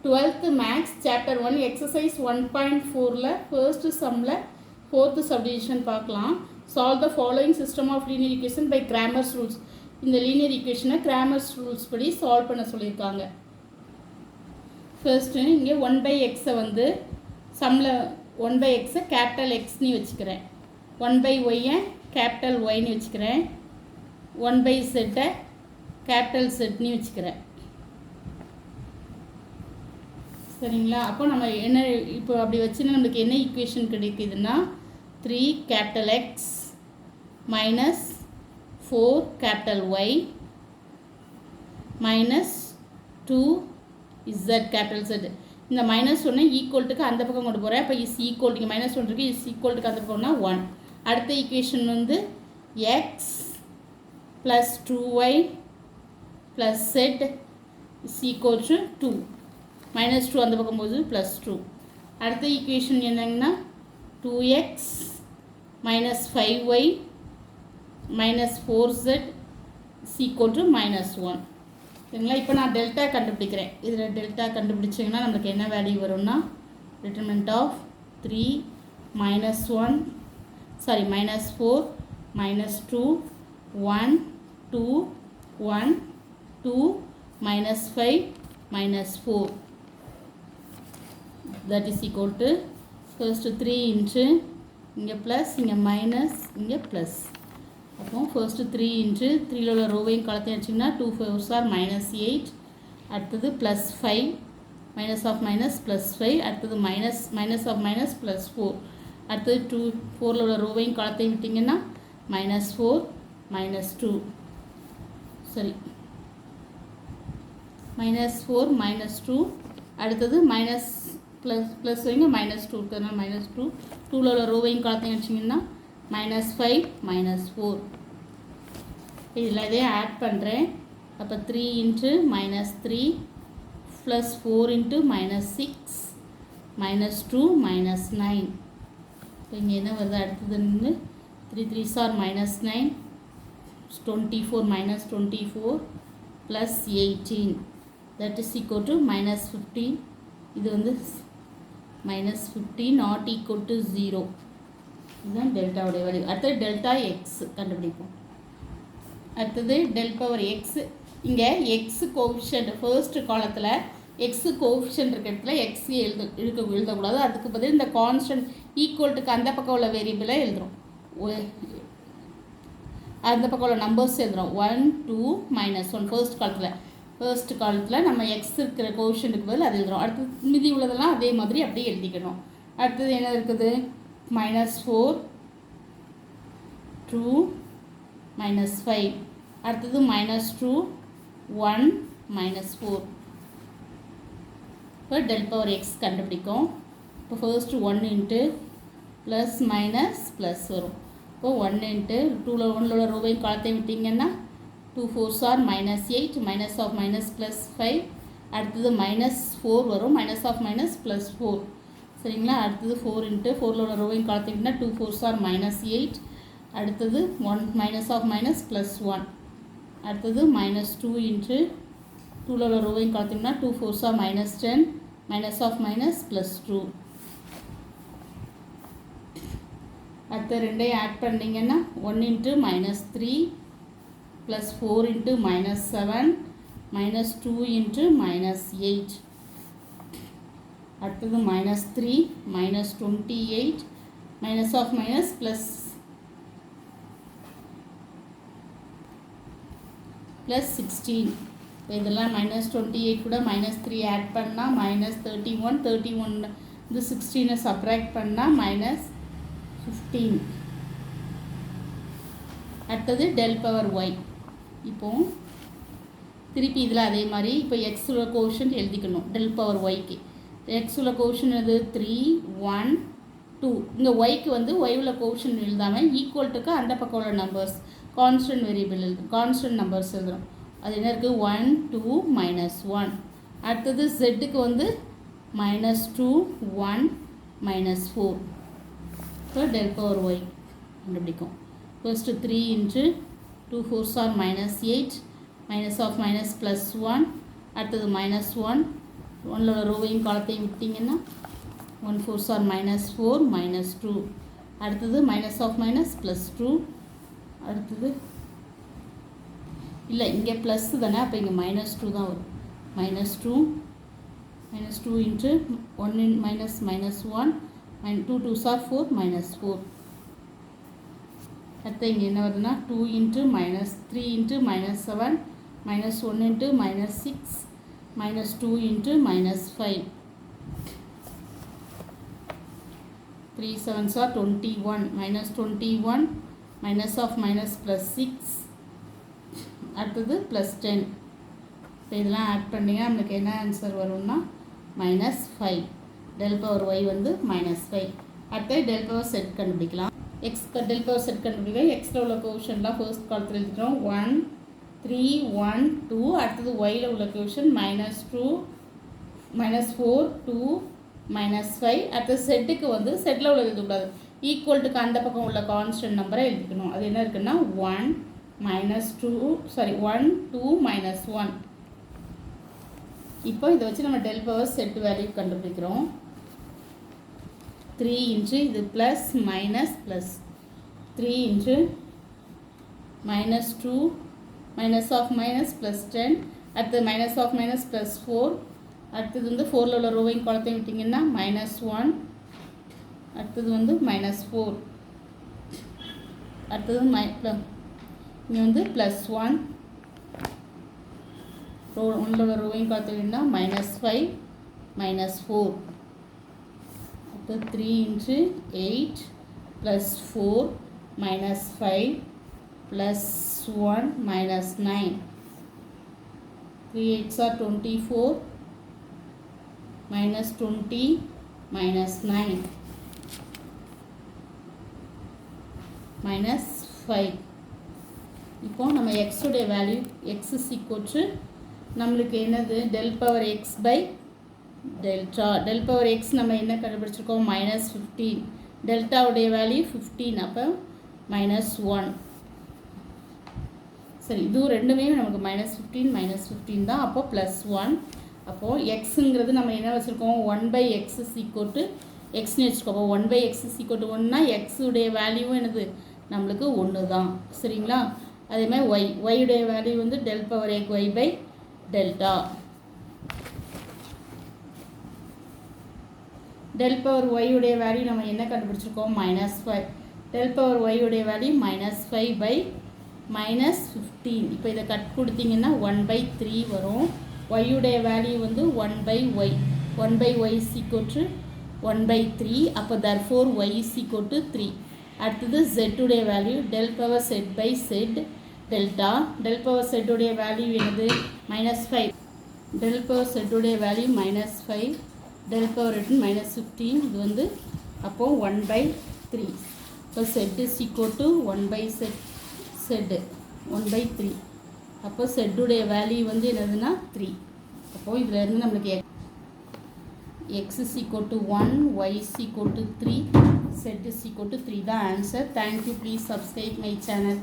12th Max Chapter 1 Exercise 1.4ல first sumல 4th subdivision பார்க்கலாம். Solve the following system of linear equation by Cramer's rules. இந்த linear equation Cramer's rules படி solve பண்ண சொல்லியிருக்காங்க. First இங்கே 1 by x வந்து sumல 1 by x capital X நீ வச்சுக்கிறேன். 1 by y capital Y நீ வச்சுக்கிறேன். 1 by z capital Z நீ வச்சுக்கிறேன். சரிங்களா? அப்போ நம்ம என்ன இப்போ அப்படி வச்சுன்னா நமக்கு என்ன ஈக்குவேஷன் கிடைக்குதுன்னா 3 capital X minus 4 capital Y minus 2 Z capital set. இந்த மைனஸ் ஒன்று ஈக்குவல்ட்டுக்கு அந்த பக்கம் கொண்டு போகிறேன். அப்போ இஸ் ஈக்குவல் இங்கே மைனஸ் ஒன்று இருக்குது, இஸ் ஈக்குவல்ட்டுக்கு அந்த பக்கம்னா 1. அடுத்த ஈக்குவேஷன் வந்து x plus 2y plus z is equal to 2. Minus 2 அந்த பக்கம் போது ப்ளஸ் 2. அடுத்த ஈக்குவேஷன் என்னங்கன்னா 2x minus 5y minus 4z is equal to minus 1. சரிங்களா? இப்போ நான் டெல்டா கண்டுபிடிக்கிறேன். இதில் டெல்டா கண்டுபிடிச்சிங்கன்னா நமக்கு என்ன வேல்யூ வரும்னா determinant of 3 minus 1 sorry minus 4 minus 2 1 2 1 2 minus 5 minus 4. that is equal to first 3 into இங்கே ப்ளஸ் இங்கே மைனஸ் இங்கே ப்ளஸ். அப்போ ஃபர்ஸ்ட்டு 3 இன்ட்டு 3ல உள்ள ரோவையும் கலத்தி வச்சிங்கன்னா 2 4s are மைனஸ் 8. அடுத்தது plus 5 minus of minus plus 5. அடுத்தது மைனஸ் ஆஃப் மைனஸ் ப்ளஸ் 4. அடுத்தது 2 4ல உள்ள ரோவையும் கலத்தி விட்டிங்கன்னா மைனஸ் 4 மைனஸ் 2 சரி மைனஸ் 4 மைனஸ் 2. அடுத்தது மைனஸ் ப்ளஸ் வைங்க மைனஸ் 2 இருக்கிறதுனால மைனஸ் 2. 2ல உள்ள ரோவையும் கலத்தையும் வச்சிங்கன்னா மைனஸ் 5 மைனஸ் 4. இதில் இதே ஆட் பண்ணுறேன். அப்போ 3 into minus 3 plus 4 into minus 6 minus 2 minus 9. இப்போ இங்கே என்ன வருது அடுத்ததுன்னு 3 3s are minus 9 24 minus 24 plus 18 that is equal to minus 15. இது வந்து மைனஸ் 15 நாட் ஈக்குவல் டு 0. இதுதான் டெல்டாவுடைய வேல்யூ. அடுத்தது டெல்டா எக்ஸ் கண்டுபிடிப்போம். அடுத்தது டெல் பவர் எக்ஸ். இங்கே எக்ஸு கோஃபிஷியன்ட் ஃபர்ஸ்ட்டு காலத்தில் எக்ஸு கோஃபிஷியன்ட் இருக்கிற இடத்துல எக்ஸ் எழுதக்கூடாது. அதுக்கு பதில் இந்த கான்ஸ்டன்ட் ஈக்குவல்ட்டுக்கு அந்த பக்கம் உள்ள வேரியபிளை எழுதுகிறோம். அந்த பக்கம் உள்ள நம்பர்ஸ் எழுதுகிறோம். 1 2 மைனஸ் 1 ஃபர்ஸ்ட் காலத்தில் நம்ம எக்ஸ் இருக்கிற கோஷனுக்கு பதில் அது எழுதுகிறோம். அடுத்து மீதி உள்ளதெல்லாம் அதே மாதிரி அப்படியே எழுதிக்கணும். அடுத்தது என்ன இருக்குது மைனஸ் 4 2 மைனஸ் 5. அடுத்தது மைனஸ் 2 1 மைனஸ் 4. இப்போ டெல் பவர் எக்ஸ் கண்டுபிடிக்கும். இப்போ first 1 into plus minus plus வரும். இப்போ 1 இன்ட்டு 2ல 1ல ரூபாயும் கலத்தை விட்டிங்கன்னா 2 4s are minus 8 minus of minus plus 5. அடுத்தது மைனஸ் 4 வரும் மைனஸ் ஆஃப் மைனஸ் ப்ளஸ் 4. சரிங்களா? அடுத்தது 4 இன்ட்டு 4ல உள்ள ரோவையும் கலத்திங்கன்னா 2 4s are மைனஸ் 8. அடுத்தது 1 மைனஸ் ஆஃப் மைனஸ் ப்ளஸ் 1. அடுத்தது மைனஸ் 2 இன்ட்டு 2ல உள்ள ரோவையும் கலத்திங்கன்னா 2 4s are minus 10 minus of minus plus 2. அடுத்த ரெண்டையும் ஆட் பண்ணிங்கன்னா 1 into minus 3 plus 4 into minus 7 minus 2 into minus 8. அடுத்தது minus 3 minus 28 minus of minus plus 16. இதெல்லாம் minus 28 கூட minus 3 ஆட் பண்ணால் minus 31 இது 16 சப்ராக்ட் பண்ணால் minus 15. அடுத்தது டெல் பவர் ஒய். இப்போது திருப்பி இதில் அதே மாதிரி இப்போ எக்ஸுள்ள கோஷன் எழுதிக்கணும். டெல் பவர் ஒய்க்கு எக்ஸுள்ள கோஷன் அது 3 1 2. இங்கே ஒய்க்கு வந்து ஒய் உள்ள கோஷன் எழுதாமல் ஈக்குவல்ட்டுக்கு அந்த பக்கம் உள்ள numbers constant variable constant numbers எழுதுகிறோம். அது என்ன இருக்குது 1 2 மைனஸ் 1. அடுத்தது ஜெட்டுக்கு வந்து மைனஸ் 2 1 மைனஸ் 4. இப்போ டெல் பவர் ஒய் கண்டுபிடிக்கும். First 3 into 2 4s are minus 8 minus of minus plus 1. அடுத்தது minus 1 ஒன்றில் உள்ள ரோவையும் காலத்தையும் விட்டிங்கன்னா 1 4s are -4 -2. அடுத்தது மைனஸ் ஆஃப் மைனஸ் ப்ளஸ் 2. அடுத்தது இல்லை இங்கே ப்ளஸ் தானே, அப்போ இங்கே -2 தான் வரும். -2 இன்ட்டு 1 minus -1 2 2s are 4 -4. அடுத்து இங்கே என்ன வருதுன்னா 2 into -3 into -7 -1 into -6 -2 into -5. 3 7s are 21 -21 minus of minus plus 6. அடுத்தது ப்ளஸ் 10. இப்போ இதெல்லாம் ஆட் பண்ணிங்கன்னா நம்மளுக்கு என்ன ஆன்சர் வரும்னா -5. del power y வந்து -5. அடுத்து del power செட் கண்டுபிடிக்கலாம். del power செட் கண்டுபிடிக்க எக்ஸில் உள்ள கோஷன்லாம் ஃபர்ஸ்ட் காலத்தில் எழுதிக்கிறோம். 1 3 1 2. அடுத்தது ஒயில் உள்ள கோஷன் -2 -4 2 -5. அடுத்தது செட்டுக்கு வந்து செட்டில் உள்ள எழுதக்கூடாது, ஈக்குவல்ட்டுக்கு அந்த பக்கம் உள்ள கான்ஸ்டன்ட் நம்பரை எழுதிக்கணும். அது என்ன இருக்குன்னா 1 -2 1 2 -1. இப்போ இதை வச்சு நம்ம டெல் பவர் செட் வேல்யூ கண்டுபிடிக்கிறோம். 3 இன்ட்டு இது plus minus plus 3 into -2 minus of minus plus 10. அடுத்தது மைனஸ் ஆஃப் மைனஸ் ப்ளஸ் 4. அடுத்தது வந்து 4ல் உள்ள ரோவையும் காலத்தையும் விட்டிங்கன்னா -1. அடுத்தது வந்து -4. அடுத்தது இங்கே வந்து +1. ஒன்றில் உள்ள ரோவையும் காலத்தையும் விட்டிங்கன்னா -5 -4. அடுத்தது 3 into 8 plus 4 -5 plus 1 -9. 3 8s are 24 -20 -9 -5. இப்போ நம்ம x உடைய value x is equal to நம்மளுக்கு என்னது del power x by delta. del power x நம்ம என்ன கண்டுபிடிச்சிருக்கோம் -15. டெல்டா உடைய வேல்யூ 15, அப்போ -1. சரி, இது ரெண்டுமே நமக்கு -15 -15 தான், அப்போ +1. அப்போது எக்ஸுங்கிறது நம்ம என்ன வச்சுருக்கோம் 1/x is equal to எக்ஸ்னு வச்சுருக்கோம். அப்போ 1/x is equal to 1னா எக்ஸுடைய வேல்யூவும் என்னது நம்மளுக்கு 1 தான். சரிங்களா? அதேமாதிரி ஒய்யுடைய வேல்யூ வந்து del power y by delta. del power y உடைய வேல்யூ நம்ம என்ன கண்டுபிடிச்சிருக்கோம் -5. del power y உடைய வேல்யூ -5 by -15. இப்போ இதை கட் கொடுத்தீங்கன்னா 1/3 வரும். y உடைய வேல்யூ வந்து 1/y. 1/y is equal to 1/3. அப்போ therefore y is equal to 3. அடுத்தது z உடைய value del power z by z delta. del power z உடைய வேல்யூ என்னது -5. del power z உடைய வேல்யூ -5. del power -15. இது வந்து அப்போது 1/3. இப்போ z is equal to 1/z 1/3. அப்போ z உடைய வேல்யூ வந்து என்னதுன்னா 3. அப்போது இதில் இருந்து நம்மளுக்கு x is equal to 1, y is equal to 3, z is equal to 3 தான் answer. Thank you. Please subscribe my channel.